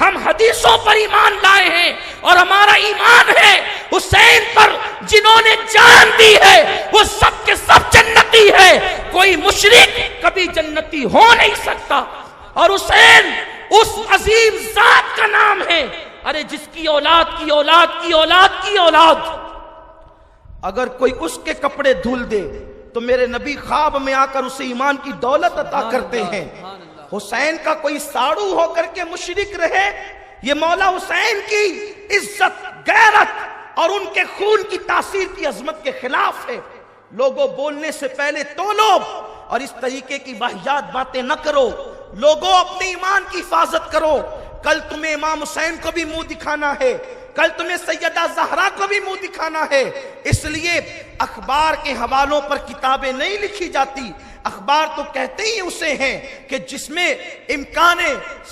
ہم حدیثوں پر ایمان لائے ہیں اور ہمارا ایمان ہے حسین پر جنہوں نے جان دی ہے وہ سب کے سب جنتی ہے، کوئی مشرک کبھی جنتی ہو نہیں سکتا۔ اور حسین اس عظیم ذات کا نام ہے، ارے جس کی اولاد کی اولاد کی اولاد کی اولاد اگر کوئی اس کے کپڑے دھل دے تو میرے نبی خواب میں آ کر اسے ایمان کی دولت عطا کرتے ہیں۔ حسین کا کوئی ساڑو ہو کر کے مشرک رہے، یہ مولا حسین کی عزت، غیرت اور ان کے خون کی تاثیر کی عظمت کے خلاف ہے۔ لوگوں بولنے سے پہلے تولو اور اس طریقے کی واہیات باتیں نہ کرو۔ لوگوں اپنے ایمان کی حفاظت کرو، کل تمہیں امام حسین کو بھی منہ دکھانا ہے، کل تمہیں سیدہ زہرا کو بھی منہ دکھانا ہے۔ اس لیے اخبار کے حوالوں پر کتابیں نہیں لکھی جاتی، اخبار تو کہتے ہی اسے ہیں کہ جس میں امکان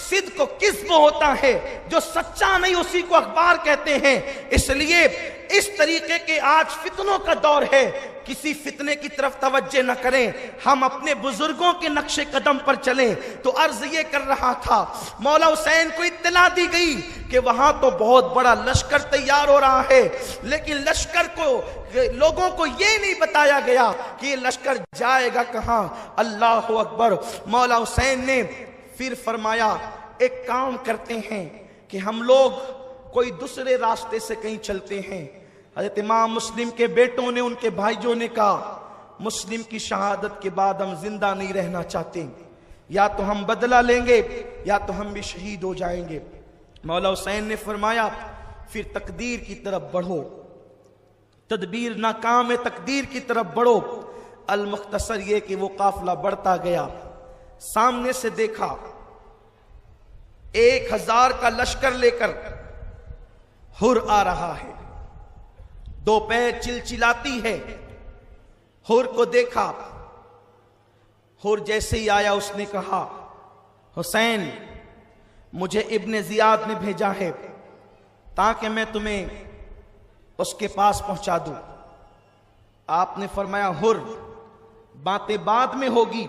صدق و کذب ہوتا ہے، جو سچا نہیں اسی کو اخبار کہتے ہیں۔ اس لیے اس طریقے کے آج فتنوں کا دور ہے، کسی فتنے کی طرف توجہ نہ کریں، ہم اپنے بزرگوں کے نقش قدم پر چلیں۔ تو عرض یہ کر رہا تھا، مولا حسین کو اطلاع دی گئی کہ وہاں تو بہت بڑا لشکر تیار ہو رہا ہے، لیکن لشکر کو لوگوں کو یہ نہیں بتایا گیا کہ یہ لشکر جائے گا کہاں۔ اللہ اکبر۔ مولا حسین نے پھر فرمایا ایک کام کرتے ہیں کہ ہم لوگ کوئی دوسرے راستے سے کہیں چلتے ہیں۔ حضرت امام مسلم کے بیٹوں نے، ان کے بھائیوں نے کہا مسلم کی شہادت کے بعد ہم زندہ نہیں رہنا چاہتے، یا تو ہم بدلہ لیں گے یا تو ہم بھی شہید ہو جائیں گے۔ مولا حسین نے فرمایا پھر تقدیر کی طرف بڑھو، تدبیر ناکام ہے، تقدیر کی طرف بڑھو۔ المختصر یہ کہ وہ قافلہ بڑھتا گیا، سامنے سے دیکھا 1000 کا لشکر لے کر حر آ رہا ہے، دو پیر چلچلاتی ہے۔ حر کو دیکھا، حر جیسے ہی آیا اس نے کہا حسین مجھے ابن زیاد نے بھیجا ہے تاکہ میں تمہیں اس کے پاس پہنچا دوں۔ آپ نے فرمایا حر باتیں بعد میں ہوگی،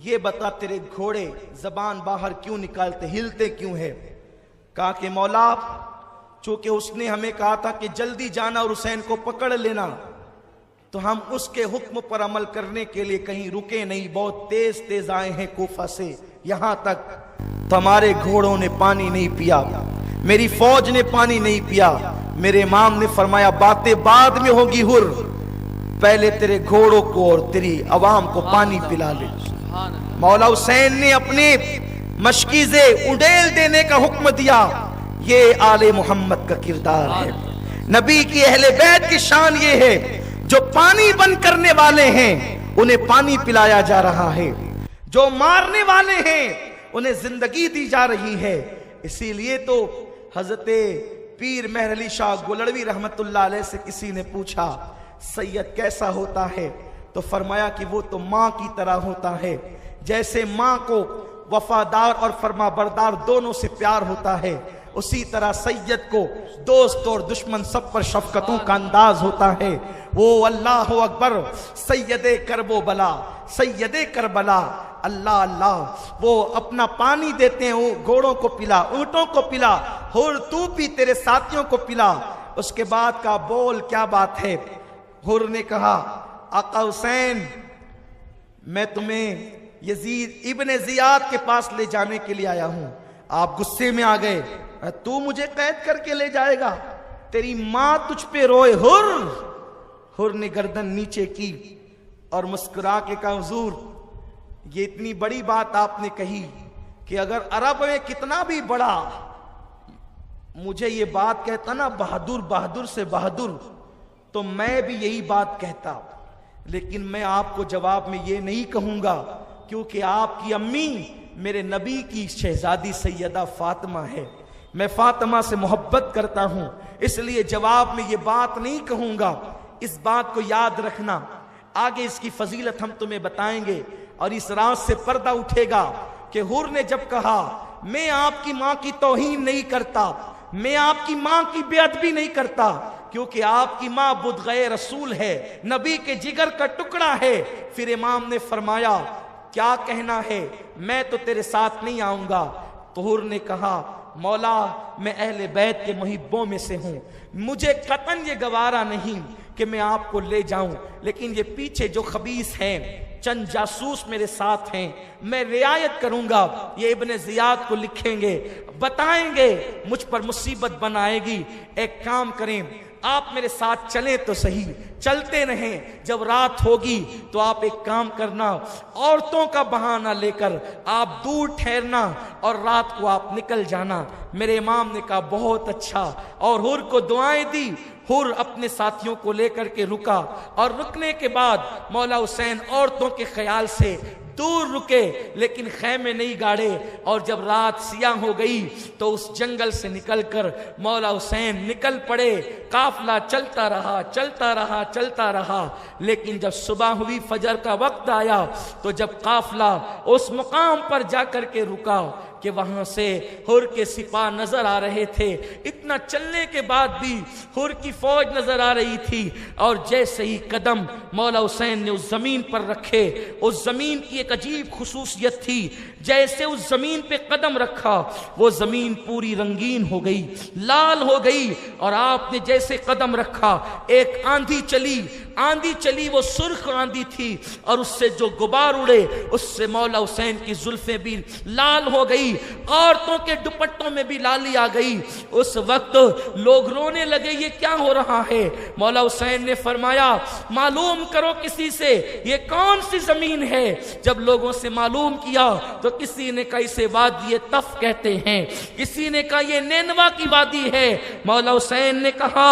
یہ بتا تیرے گھوڑے زبان باہر کیوں نکالتے، ہلتے کیوں ہے؟ کہا کہ مولا چونکہ اس نے ہمیں کہا تھا کہ جلدی جانا اور حسین کو پکڑ لینا، تو ہم اس کے حکم پر عمل کرنے کے لیے کہیں رکے نہیں، بہت تیز تیز آئے ہیں کوفہ سے یہاں تک، تو ہمارے گھوڑوں نے پانی نہیں پیا، میری فوج نے پانی نہیں پیا۔ میرے امام نے فرمایا باتیں بعد میں ہوگی حر، پہلے تیرے گھوڑوں کو اور تیری عوام کو پانی پلا لے۔ مولا حسین نے اپنے مشکیزے اڈیل دینے کا حکم دیا۔ یہ آل محمد کا کردار ہے، نبی کی اہل بیت کی شان یہ ہے، جو پانی بند کرنے والے ہیں انہیں پانی پلایا جا رہا ہے، جو مارنے والے ہیں انہیں زندگی دی جا رہی ہے۔ اسی لیے تو حضرت پیر مہر علی شاہ گولڑوی رحمت اللہ علیہ سے کسی نے پوچھا سید کیسا ہوتا ہے، تو فرمایا کہ وہ تو ماں کی طرح ہوتا ہے، جیسے ماں کو وفادار اور فرما بردار دونوں سے پیار ہوتا ہے، اسی طرح سید کو دوست اور دشمن سب پر شفقتوں کا انداز ہوتا ہے۔ وہ اللہ اکبر سید کرب و بلا، سید کربلا، اللہ اللہ، وہ اپنا پانی دیتے ہیں، گھوڑوں کو پلا، اونٹوں کو پلا، حر تو بھی تیرے ساتھیوں کو پلا۔ اس کے بعد کا بول کیا بات ہے؟ حر نے کہا آقا حسین میں تمہیں یزید ابن زیاد کے پاس لے جانے کے لیے آیا ہوں۔ آپ غصے میں آ گئے، تو مجھے قید کر کے لے جائے گا، تیری ماں تجھ پہ روئے۔ حر نے گردن نیچے کی اور مسکرا کے کہا حضور یہ اتنی بڑی بات آپ نے کہی کہ اگر عرب میں کتنا بھی بڑا مجھے یہ بات کہتا نا بہادر بہادر سے بہادر، تو میں بھی یہی بات کہتا، لیکن میں آپ کو جواب میں یہ نہیں کہوں گا کیونکہ آپ کی امی میرے نبی کی شہزادی سیدہ فاطمہ ہے، میں فاطمہ سے محبت کرتا ہوں، اس لیے جواب میں یہ بات نہیں کہوں گا۔ اس بات کو یاد رکھنا، آگے اس کی فضیلت ہم تمہیں بتائیں گے، اور اس راز سے پردہ اٹھے گا کہ حر نے جب کہا میں آپ کی ماں کی توہین نہیں کرتا، میں آپ کی ماں کی بے ادبی نہیں کرتا، کیونکہ آپ کی ماں بدغہ رسول ہے، نبی کے جگر کا ٹکڑا ہے۔ پھر امام نے فرمایا کیا کہنا ہے، میں تو تیرے ساتھ نہیں آؤں گا۔ تو حر نے کہا مولا میں اہل بیت کے محبوں میں سے ہوں، مجھے قطعاً یہ گوارا نہیں کہ میں آپ کو لے جاؤں، لیکن یہ پیچھے جو خبیث ہیں، چند جاسوس میرے ساتھ ہیں، میں رعایت کروں گا۔ یہ ابن زیاد کو لکھیں گے، بتائیں گے مجھ پر مصیبت بنائے گی، ایک کام کریں آپ میرے ساتھ چلیں تو صحیح، چلتے رہیں، جب رات ہوگی تو آپ ایک کام کرنا، عورتوں کا بہانہ لے کر آپ دور ٹھہرنا اور رات کو آپ نکل جانا۔ میرے امام نے کہا بہت اچھا، اور حر کو دعائیں دی۔ حر اپنے ساتھیوں کو لے کر کے رکا، اور رکنے کے بعد مولا حسین عورتوں کے خیال سے دور رکے، لیکن خیمے نہیں گاڑے، اور جب رات سیاہ ہو گئی تو اس جنگل سے نکل کر مولا حسین نکل پڑے۔ قافلہ چلتا رہا چلتا رہا چلتا رہا، لیکن جب صبح ہوئی، فجر کا وقت آیا، تو جب قافلہ اس مقام پر جا کر کے رکا کہ وہاں سے حر کے سپاہ نظر آ رہے تھے، اتنا چلنے کے بعد بھی حر کی فوج نظر آ رہی تھی، اور جیسے ہی قدم مولا حسین نے اس زمین پر رکھے، اس زمین کی ایک عجیب خصوصیت تھی، جیسے اس زمین پہ قدم رکھا وہ زمین پوری رنگین ہو گئی، لال ہو گئی، اور آپ نے جیسے قدم رکھا ایک آندھی چلی، وہ سرخ آندھی تھی، اور اس سے جو غبار اڑے اس سے مولا حسین کی زلفیں بھی لال ہو گئی، عورتوں کے دوپٹوں میں بھی لالی آ گئی۔ اس وقت لوگ رونے لگے، یہ کیا ہو رہا ہے؟ مولا حسین نے فرمایا معلوم کرو کسی سے یہ کون سی زمین ہے۔ جب لوگوں سے معلوم کیا تو کسی نے کہا اسے وادی طف کہتے ہیں، کسی نے کہا یہ نینوا کی وادی ہے۔ مولا حسین نے کہا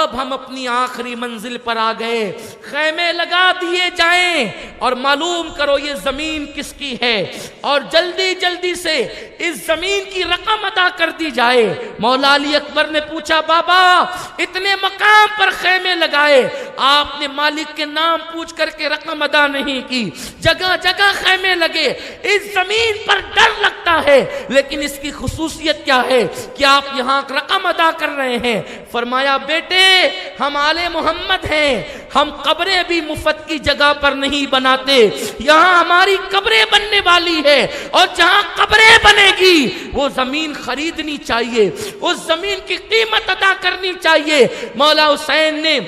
اب ہم اپنی آخری منزل پر آ گئے، خیمے لگا دیے جائیں اور معلوم کرو یہ زمین کس کی ہے، اور جلدی جلدی سے اس زمین کی رقم ادا کر دی جائے۔ مولا علی اکبر نے پوچھا بابا اتنے مقام پر خیمے لگائے، آپ نے مالک کے نام پوچھ کر کے رقم ادا نہیں کی، جگہ جگہ خیمے لگے، اس زمین پر ڈر لگتا ہے، لیکن اس کی خصوصیت کیا ہے کہ آپ یہاں رقم ادا کر رہے ہیں؟ فرمایا بیٹے ہم آل محمد ہیں، ہم قبریں بھی مفت کی جگہ پر نہیں بناتے، یہاں ہماری قبریں بننے والی ہے، اور جہاں قبریں بنے گی وہ زمین خریدنی چاہیے، اس زمین کی قیمت ادا کرنی چاہیے۔ مولا حسین نے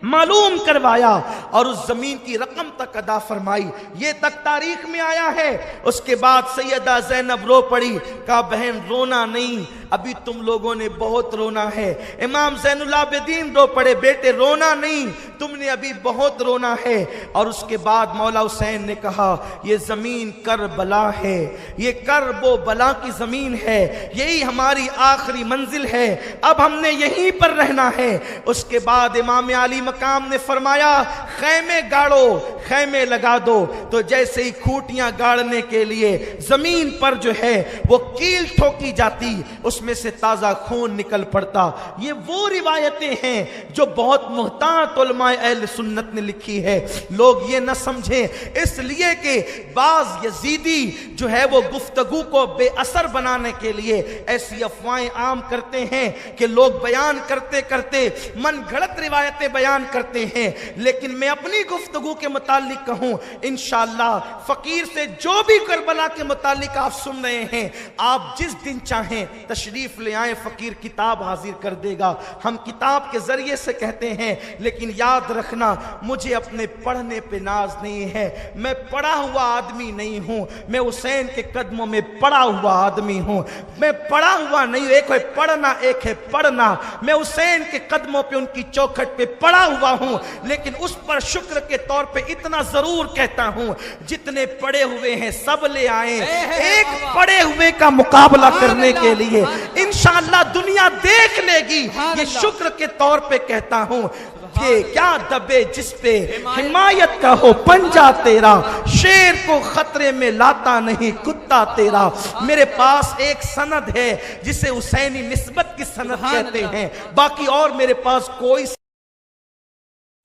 معلوم کروایا اور اس زمین کی رقم تک ادا فرمائی، یہ تک تاریخ میں آیا ہے۔ اس کے بعد سیدہ زینب رو پڑی، کہا بہن رونا نہیں، ابھی تم لوگوں نے بہت رونا ہے۔ امام زین العابدین رو پڑے، بیٹے رونا نہیں، تم نے ابھی بہت رونا ہے۔ اور اس کے بعد مولا حسین نے کہا یہ زمین کربلا ہے، یہ کرب و بلا کی زمین ہے، یہی ہماری آخری منزل ہے، اب ہم نے یہیں پر رہنا ہے۔ اس کے بعد امام علی مقام نے فرمایا خیمے گاڑو، خیمے لگا دو، تو جیسے ہی کھوٹیاں گاڑنے کے لیے زمین پر جو ہے وہ کیل ٹھوکی جاتی، اس میں سے تازہ خون نکل پڑتا۔ یہ وہ روایتیں ہیں جو بہت محتاط علماء اہل سنت نے لکھی ہے، لوگ یہ نہ سمجھیں، اس لیے کہ بعض یزیدی جو ہے وہ گفتگو کو بے اثر بنانے کے لیے ایسی افواہیں عام کرتے ہیں کہ لوگ بیان کرتے کرتے من گھڑت روایتیں بیان کرتے ہیں، لیکن میں اپنی گفتگو کے متعلق کہوں انشاءاللہ فقیر سے جو بھی کربلا کے متعلق آپ سن رہے ہیں، آپ جس دن چاہیں تشریف لے آئیں، فقیر کتاب حاضر کر دے گا۔ ہم کتاب کے ذریعے سے کہتے ہیں، لیکن یاد رکھنا مجھے اپنے پڑھنے پہ ناز نہیں ہے، میں پڑھا ہوا آدمی نہیں ہوں، میں حسین کے قدموں میں پڑا ہوا آدمی ہوں، میں پڑھا ہوا نہیں ہوں، ایک ہے پڑھنا ایک ہے پڑھنا، میں حسین کے قدموں پہ ان کی چوکھٹ پہ پڑا ہوا ہوں، لیکن اس پر شکر کے طور پہ اتنا ضرور کہتا ہوں جتنے پڑے ہوئے ہیں سب لے آئیں ایک پڑے ہوئے کا مقابلہ کرنے کے لیے، انشاءاللہ دنیا دیکھ لے گی۔ یہ شکر کے طور پہ کہتا ہوں، یہ کیا دبے جس پہ حمایت کا ہو پنجا تیرا، شیر کو خطرے میں لاتا نہیں کتا تیرا۔ میرے پاس ایک سند ہے جسے حسینی نسبت کی سند کہتے ہیں، باقی اور میرے پاس کوئی